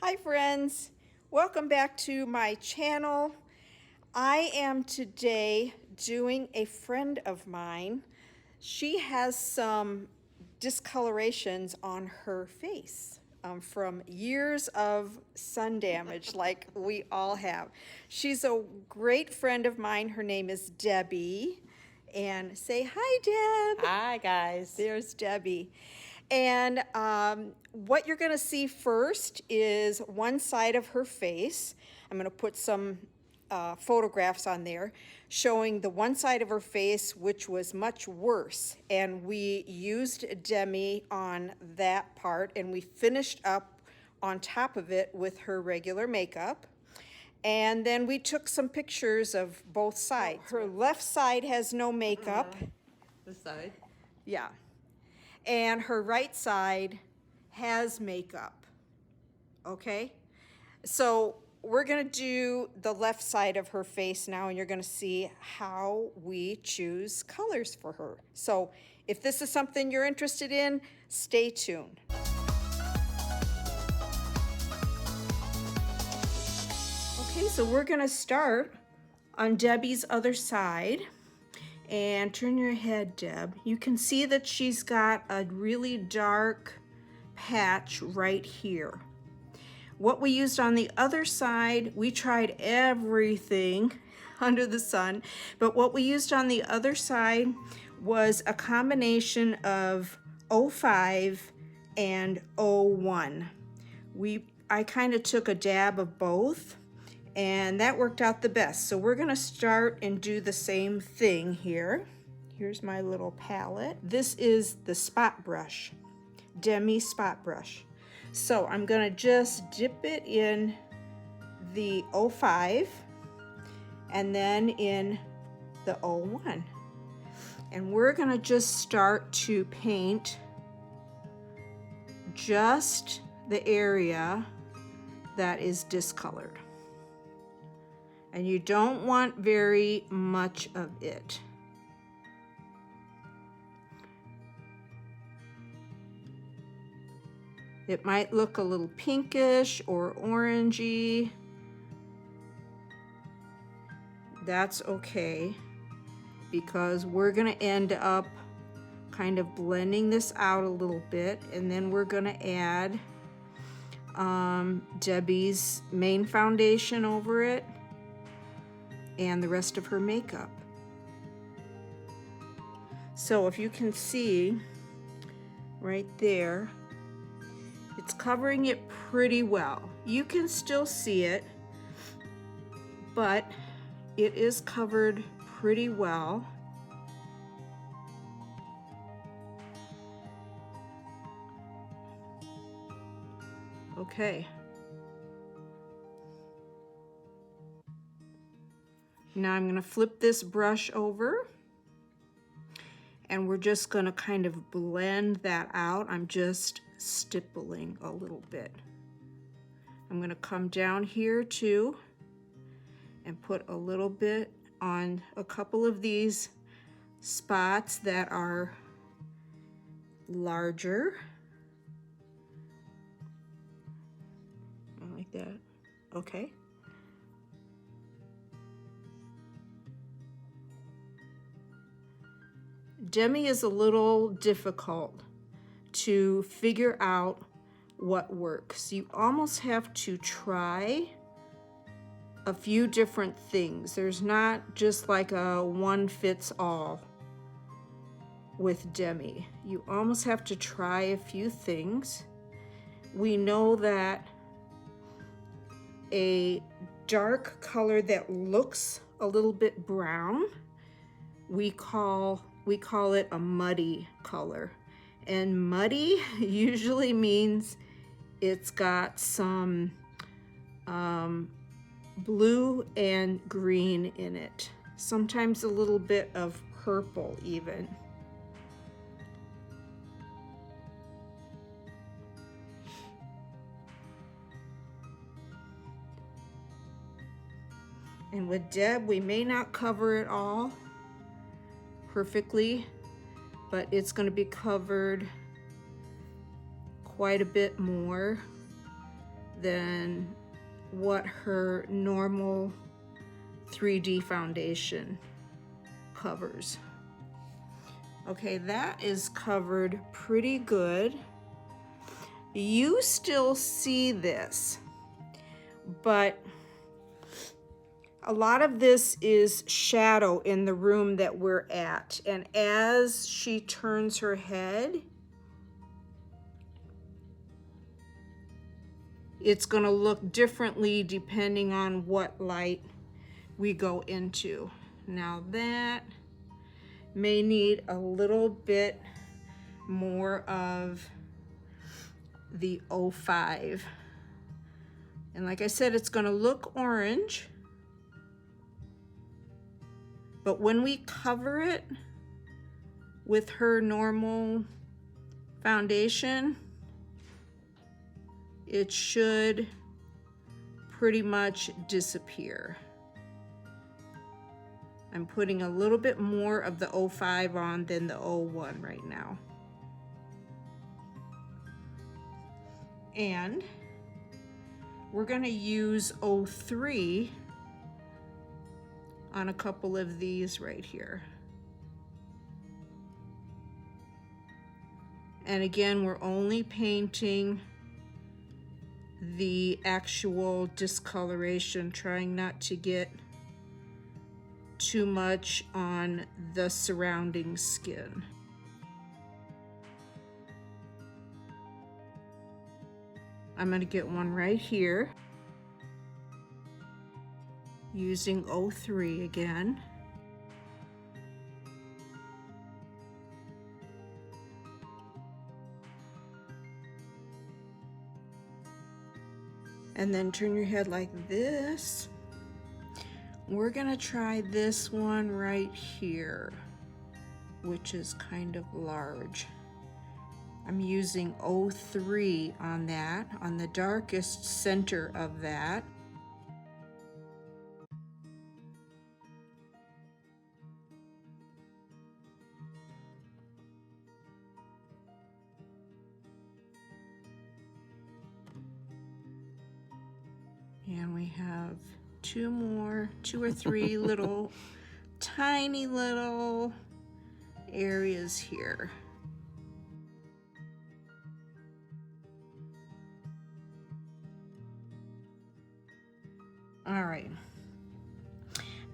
Hi friends, welcome back to my channel. I am today doing a friend of mine. She has some discolorations on her face from years of sun damage like we all have. She's a great friend of mine. Her name is Debbie. And say hi, Deb. Hi, guys. There's Debbie. And what you're going to see first is one side of her face. I'm going to put some photographs on there showing the one side of her face which was much worse. And we used Demi on that part, and we finished up on top of it with her regular makeup. And then we took some pictures of both sides. Her left side has no makeup. This side. Yeah. And her right side has makeup. Okay? So we're going to do the left side of her face now, and you're going to see how we choose colors for her. So if this is something you're interested in, stay tuned. Okay, so we're going to start on Debbie's other side. And turn your head, Deb. You can see that she's got a really dark patch right here. What we used on the other side, we tried everything under the sun, but what we used on the other side was a combination of O5 and O1. I kind of took a dab of both, and that worked out the best. So we're gonna start and do the same thing here. Here's my little palette. This is the spot brush, Demi spot brush. So I'm gonna just dip it in the O5 and then in the O1. And we're gonna just start to paint just the area that is discolored. And you don't want very much of it. It might look a little pinkish or orangey. That's okay, because we're gonna end up kind of blending this out a little bit, and then we're gonna add Debbie's main foundation over it and the rest of her makeup. So if you can see right there, it's covering it pretty well. You can still see it, but it is covered pretty well. Okay. Now I'm going to flip this brush over, and we're just going to kind of blend that out. I'm just stippling a little bit. I'm going to come down here too and put a little bit on a couple of these spots that are larger. Like that. Okay. Demi is a little difficult to figure out what works. You almost have to try a few different things. There's not just like a one fits all with Demi. You almost have to try a few things. We know that a dark color that looks a little bit brown, we call it a muddy color. And muddy usually means it's got some blue and green in it. Sometimes a little bit of purple even. And with Deb, we may not cover it all perfectly, but it's going to be covered quite a bit more than what her normal 3D foundation covers. Okay, that is covered pretty good. You still see this, but a lot of this is shadow in the room that we're at. And as she turns her head, it's going to look differently depending on what light we go into. Now that may need a little bit more of the O5. And like I said, it's going to look orange. But when we cover it with her normal foundation, it should pretty much disappear. I'm putting a little bit more of the O5 on than the O1 right now. And we're going to use O3 on a couple of these right here. And again, we're only painting the actual discoloration, trying not to get too much on the surrounding skin. I'm going to get one right here using O3 again. And then turn your head like this. We're gonna try this one right here, which is kind of large. I'm using O3 on that, on the darkest center of that. And we have two or three little, tiny little areas here. All right.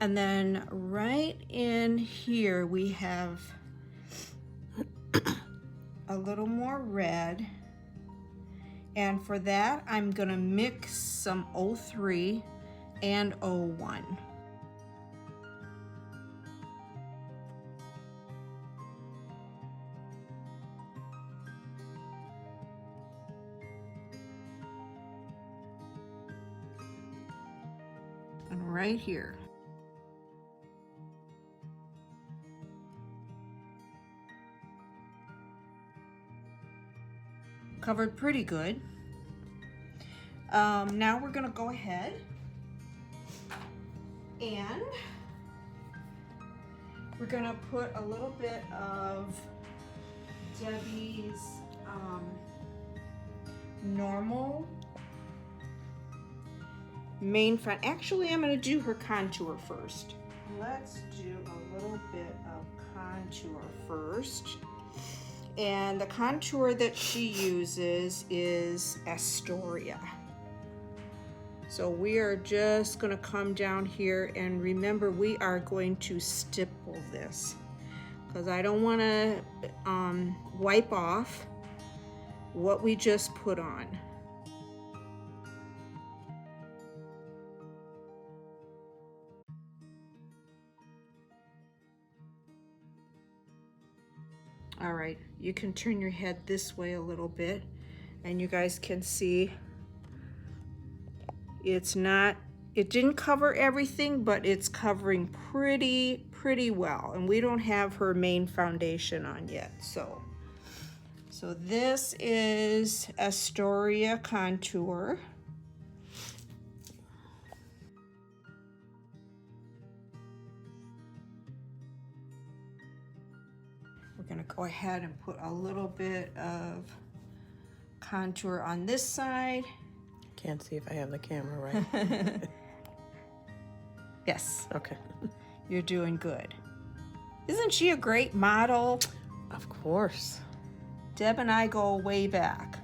And then right in here, we have a little more red. And for that, I'm gonna mix some O3 and O1. And right here. Covered pretty good. Now we're gonna go ahead and we're gonna put a little bit of Debbie's normal main front. Actually, I'm gonna do her contour first. Let's do a little bit of contour first. And the contour that she uses is Astoria. So we are just gonna come down here, and remember, we are going to stipple this because I don't wanna wipe off what we just put on. All right, you can turn your head this way a little bit and you guys can see it didn't cover everything, but it's covering pretty well. And we don't have her main foundation on yet. So this is Astoria contour. We're gonna go ahead and put a little bit of contour on this side Can't see if I have the camera right. Yes, Okay. you're doing good. Isn't she a great model? Of course. Deb and I go way back.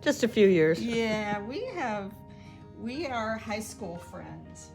Just a few years. Yeah, we are high school friends.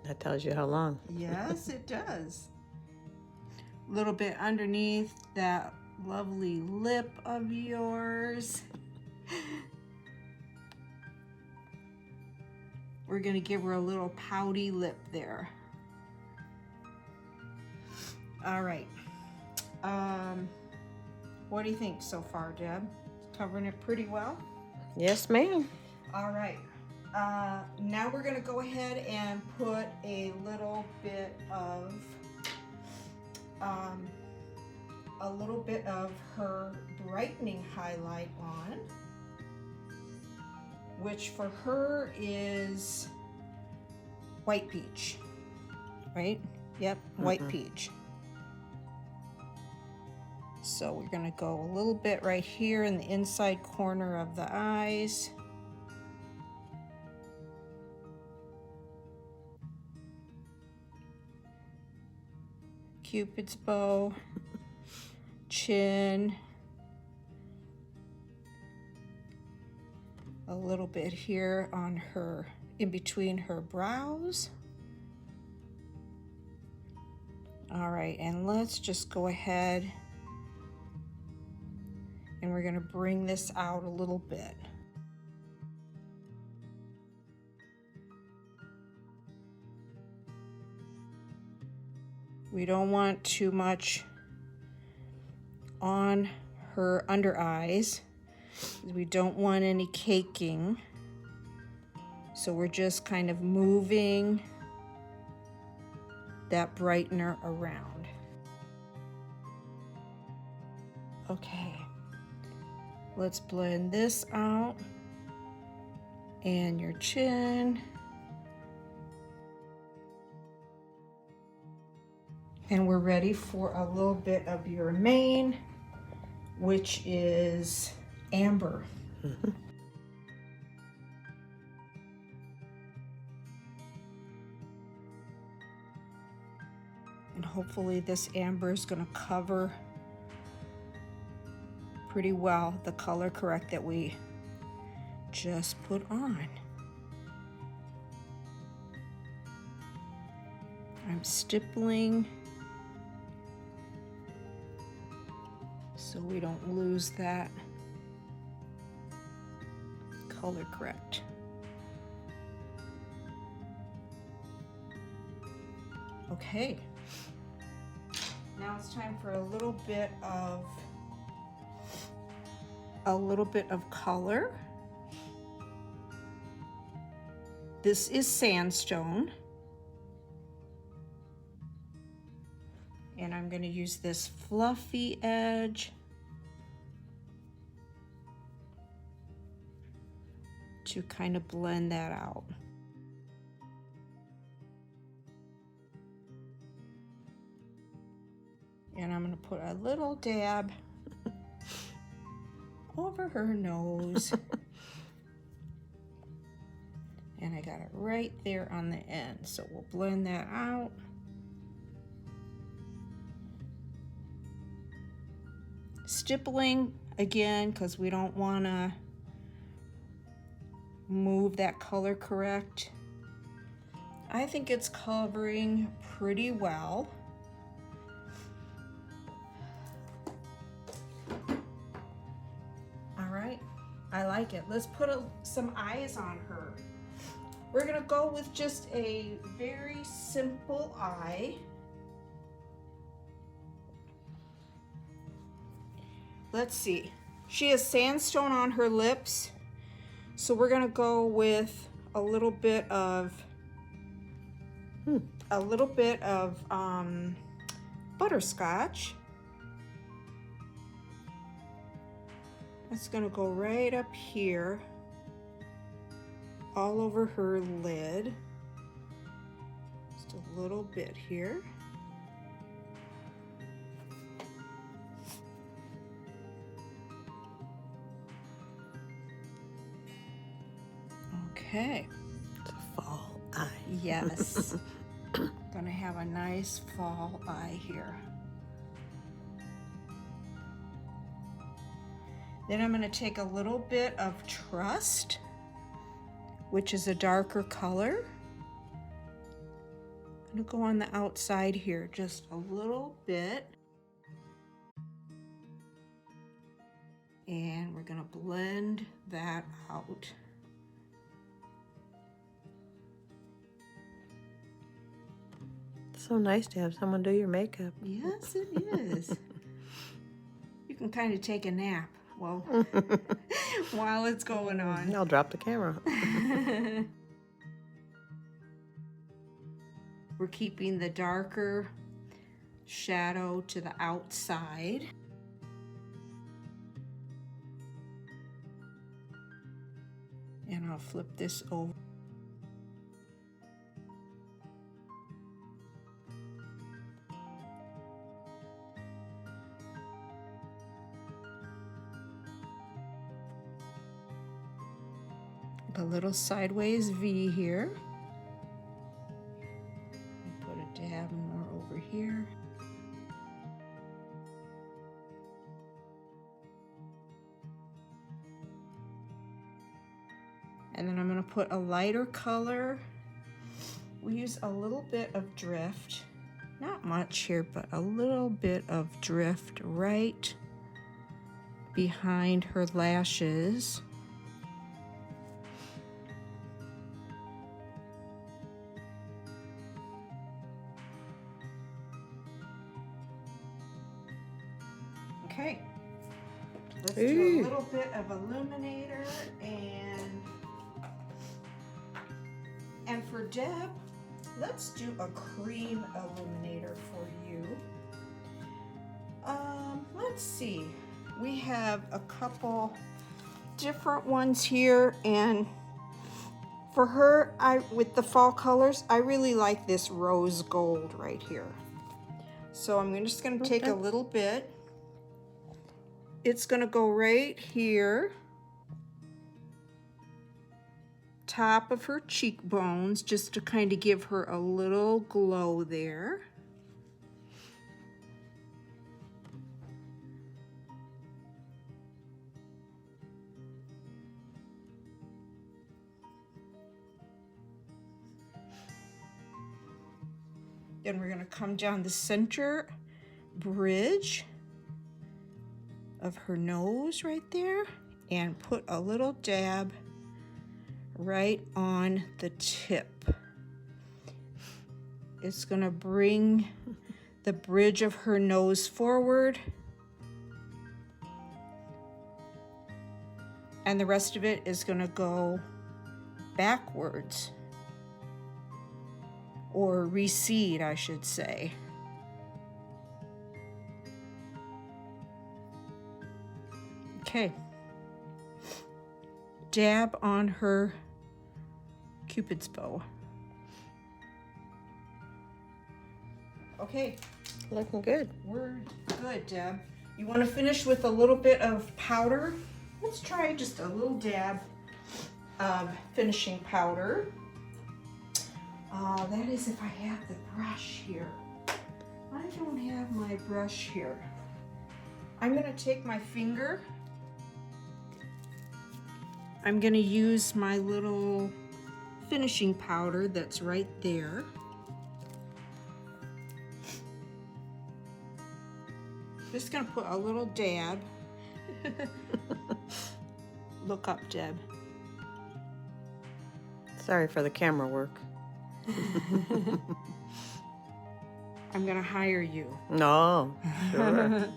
That tells you how long. Yes, it does. A little bit underneath that lovely lip of yours. We're gonna give her a little pouty lip there. All right. What do you think so far, Deb? Covering it pretty well? Yes, ma'am. All right. Now we're gonna go ahead and put a little bit of her brightening highlight on, which for her is white peach, right? Yep, white peach. So we're gonna go a little bit right here in the inside corner of the eyes. Cupid's bow, chin, a little bit here on her, in between her brows. All right, and let's just go ahead and we're gonna bring this out a little bit. We don't want too much on her under eyes. We don't want any caking. So we're just kind of moving that brightener around. Okay, let's blend this out and your chin. And we're ready for a little bit of your mane, which is amber. And hopefully this amber is going to cover pretty well the color correct that we just put on. I'm stippling so we don't lose that color correct. Okay, now it's time for a little bit of color. This is Sandstone. And I'm going to use this fluffy edge to kind of blend that out. And I'm going to put a little dab over her nose. And I got it right there on the end. So we'll blend that out. Stippling again, because we don't want to move that color correct. I think it's covering pretty well. All right, I like it. Let's put some eyes on her. We're gonna go with just a very simple eye. Let's see. She has sandstone on her lips, so we're gonna go with a little bit of butterscotch. That's gonna go right up here, all over her lid. Just a little bit here. Okay. It's a fall eye. Yes. Gonna have a nice fall eye here. Then I'm gonna take a little bit of Trust, which is a darker color. I'm gonna go on the outside here just a little bit. And we're gonna blend that out. It's so nice to have someone do your makeup. Yes, it is. You can kind of take a nap while it's going on. I'll drop the camera. We're keeping the darker shadow to the outside. And I'll flip this over. A little sideways V here. Put a dab more over here. And then I'm going to put a lighter color. We use a little bit of drift. Not much here, but a little bit of drift right behind her lashes. Okay. Let's do a little bit of Illuminator and for Deb, let's do a cream illuminator for you. Let's see. We have a couple different ones here, and for her, with the fall colors, I really like this rose gold right here. So I'm just going to take a little bit. It's going to go right here, top of her cheekbones, just to kind of give her a little glow there. Then we're going to come down the center bridge of her nose right there and put a little dab right on the tip. It's going to bring the bridge of her nose forward, and the rest of it is going to go backwards, or recede, I should say. Okay. Dab on her Cupid's bow. Okay. Looking good. We're good, Deb. You want to finish with a little bit of powder? Let's try just a little dab of finishing powder. That is if I have the brush here. I don't have my brush here. I'm going to take my finger. I'm going to use my little finishing powder that's right there. Just going to put a little dab. Look up, Deb. Sorry for the camera work. I'm going to hire you. No, sure.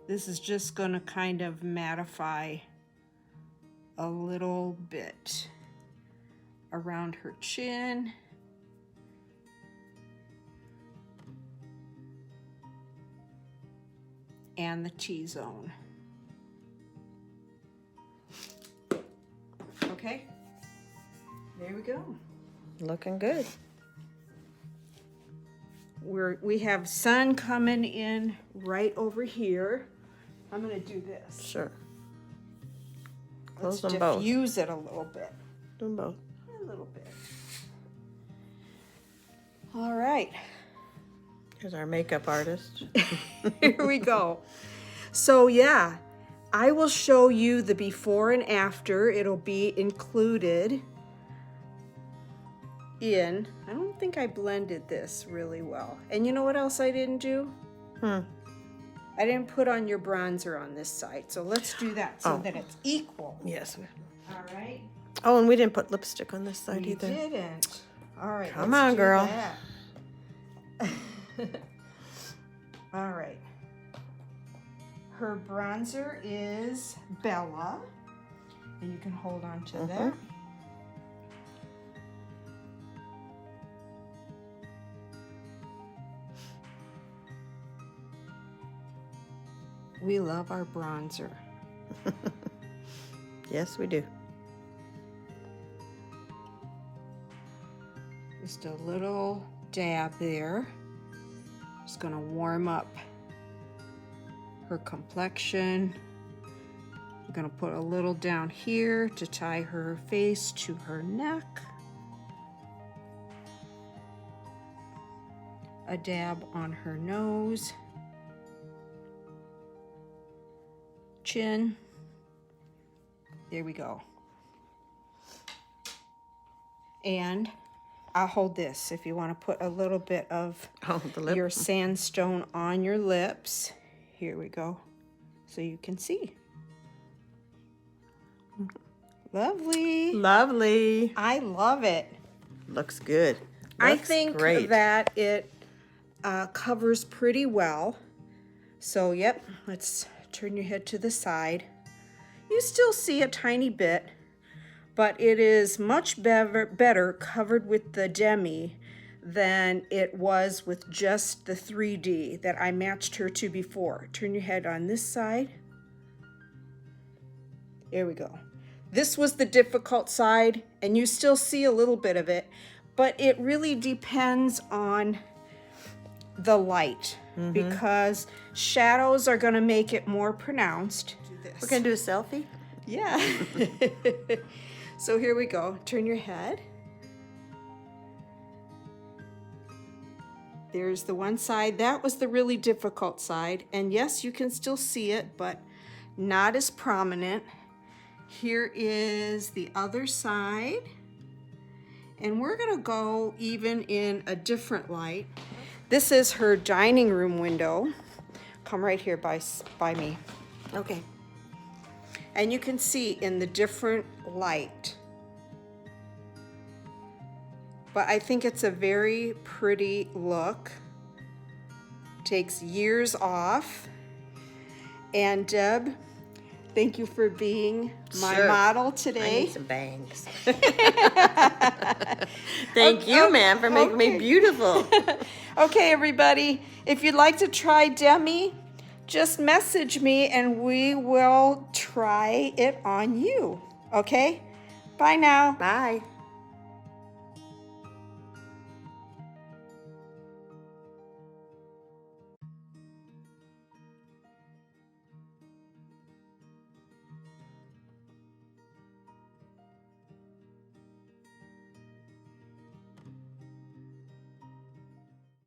This is just going to kind of mattify a little bit around her chin. And the T-zone. Okay, there we go. Looking good. We have sun coming in right over here. I'm gonna do this. Sure. Close Let's them both. diffuse it a little bit. Do them both. A little bit. All right. Here's our makeup artist. Here we go. So yeah, I will show you the before and after. It'll be included in, I don't think I blended this really well. And you know what else I didn't do? I didn't put on your bronzer on this side. So let's do that so that it's equal. Yes. All right. Oh, and we didn't put lipstick on this side We either. didn't. All right. Come let's on, do girl. that. All right. Her bronzer is Bella. And you can hold on to that. We love our bronzer. Yes, we do. Just a little dab there. Just gonna warm up her complexion. I'm gonna put a little down here to tie her face to her neck. A dab on her nose. Chin. There we go. And I'll hold this if you want to put a little bit of the lip. your sandstone on your lips. Here we go. So you can see. Lovely. Lovely. I love it. Looks good. I Looks think great. that it covers pretty well. So, yep, let's turn your head to the side. You still see a tiny bit, but it is much better covered with the Demi than it was with just the 3D that I matched her to before. Turn your head on this side. There we go. This was the difficult side, and you still see a little bit of it, but it really depends on the light because shadows are going to make it more pronounced. We're going to do a selfie? Yeah. So here we go. Turn your head. There's the one side. That was the really difficult side. And yes, you can still see it, but not as prominent. Here is the other side. And we're going to go even in a different light. This is her dining room window. Come right here by me. Okay. And you can see in the different light. But I think it's a very pretty look. Takes years off. And Deb, thank you for being my model today. I need some bangs. Thank you, ma'am, for making me beautiful. Okay, everybody, if you'd like to try Demi, just message me and we will try it on you. Okay? Bye now. Bye.